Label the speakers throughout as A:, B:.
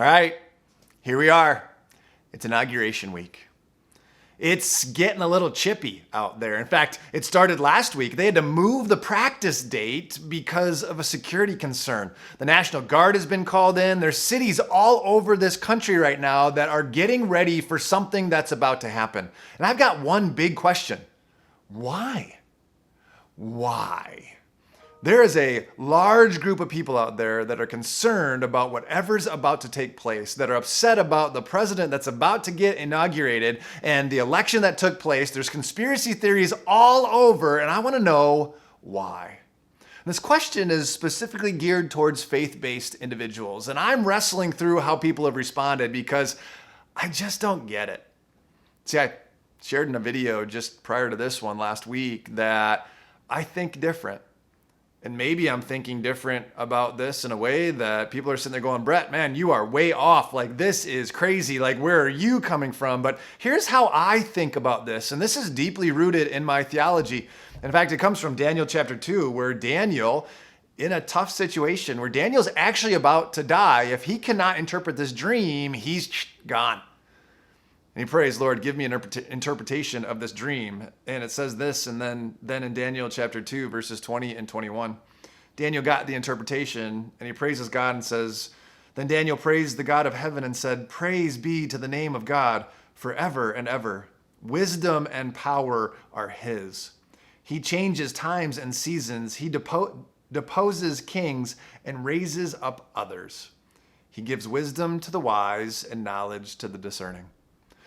A: All right, here we are. It's inauguration week. It's getting a little chippy out there. In fact, it started last week. They had to move the practice date because of a security concern. The National Guard has been called in. There's cities all over this country right now that are getting ready for something that's about to happen. And I've got one big question. Why? Why? There is a large group of people out there that are concerned about whatever's about to take place, that are upset about the president that's about to get inaugurated and the election that took place. There's conspiracy theories all over, and I want to know why. This question is specifically geared towards faith-based individuals, and I'm wrestling through how people have responded because I just don't get it. See, I shared in a video just prior to this one last week that I think different. And maybe I'm thinking different about this in a way that people are sitting there going, Brett, man, you are way off. Like, this is crazy. Like, where are you coming from? But here's how I think about this. And this is deeply rooted in my theology. In fact, it comes from Daniel chapter 2, where Daniel, in a tough situation, where Daniel's actually about to die, if he cannot interpret this dream, he's gone. And he prays, Lord, give me an interpretation of this dream. And it says this, and then in Daniel chapter 2, verses 20 and 21, Daniel got the interpretation, and he praises God and says, then Daniel praised the God of heaven and said, praise be to the name of God forever and ever. Wisdom and power are his. He changes times and seasons. He deposes kings and raises up others. He gives wisdom to the wise and knowledge to the discerning.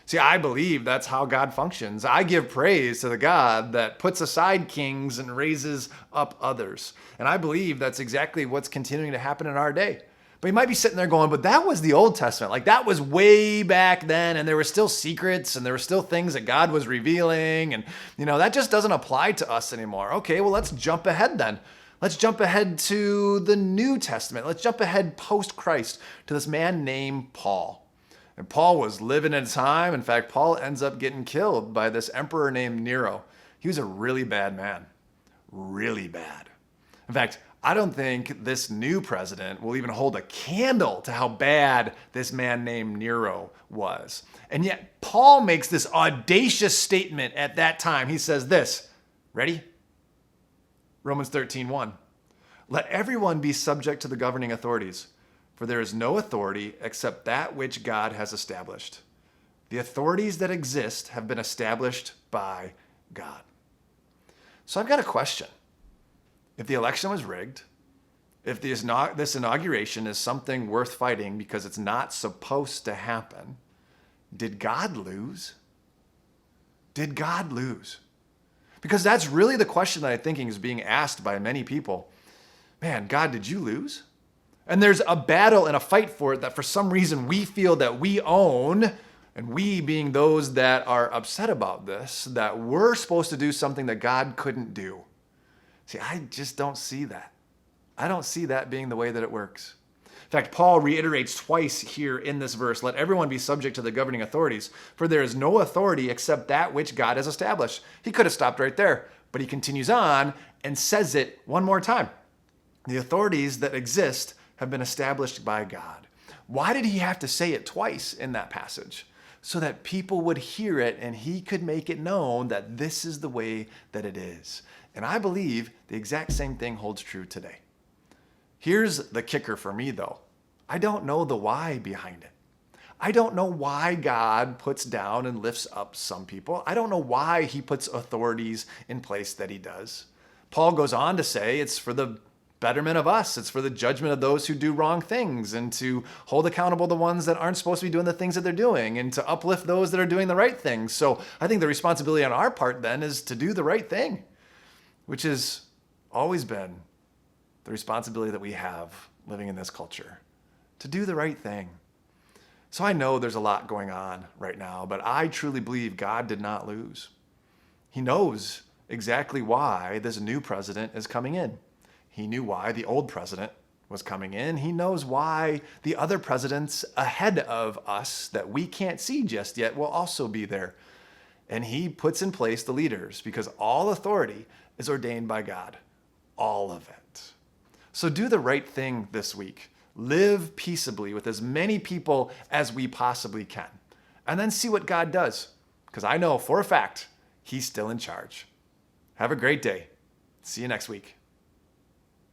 A: See, I believe that's how God functions. I give praise to the God that puts aside kings and raises up others. And I believe that's exactly what's continuing to happen in our day. But you might be sitting there going, but that was the Old Testament. Like, that was way back then, and there were still secrets, and there were still things that God was revealing, and, that just doesn't apply to us anymore. Okay, well, let's jump ahead then. Let's jump ahead to the New Testament. Let's jump ahead post-Christ to this man named Paul. And Paul was living in a time. In fact, Paul ends up getting killed by this emperor named Nero. He was a really bad man. Really bad. In fact, I don't think this new president will even hold a candle to how bad this man named Nero was. And yet, Paul makes this audacious statement at that time. He says this, ready? Romans 13:1. Let everyone be subject to the governing authorities. For there is no authority except that which God has established. The authorities that exist have been established by God. So I've got a question. If the election was rigged, if this inauguration is something worth fighting because it's not supposed to happen, did God lose? Did God lose? Because that's really the question that I'm thinking is being asked by many people. Man, God, did you lose? And there's a battle and a fight for it that for some reason we feel that we own, and we being those that are upset about this, that we're supposed to do something that God couldn't do. See, I just don't see that. I don't see that being the way that it works. In fact, Paul reiterates twice here in this verse, let everyone be subject to the governing authorities, for there is no authority except that which God has established. He could have stopped right there, but he continues on and says it one more time. The authorities that exist have been established by God. Why did he have to say it twice in that passage? So that people would hear it and he could make it known that this is the way that it is. And I believe the exact same thing holds true today. Here's the kicker for me though. I don't know the why behind it. I don't know why God puts down and lifts up some people. I don't know why he puts authorities in place that he does. Paul goes on to say it's for the betterment of us. It's for the judgment of those who do wrong things and to hold accountable the ones that aren't supposed to be doing the things that they're doing and to uplift those that are doing the right things. So I think the responsibility on our part then is to do the right thing, which has always been the responsibility that we have living in this culture, to do the right thing. So I know there's a lot going on right now, but I truly believe God did not lose. He knows exactly why this new president is coming in. He knew why the old president was coming in. He knows why the other presidents ahead of us that we can't see just yet will also be there. And he puts in place the leaders because all authority is ordained by God. All of it. So do the right thing this week. live peaceably with as many people as we possibly can, and then see what God does. Because I know for a fact, He's still in charge. Have a great day. See you next week.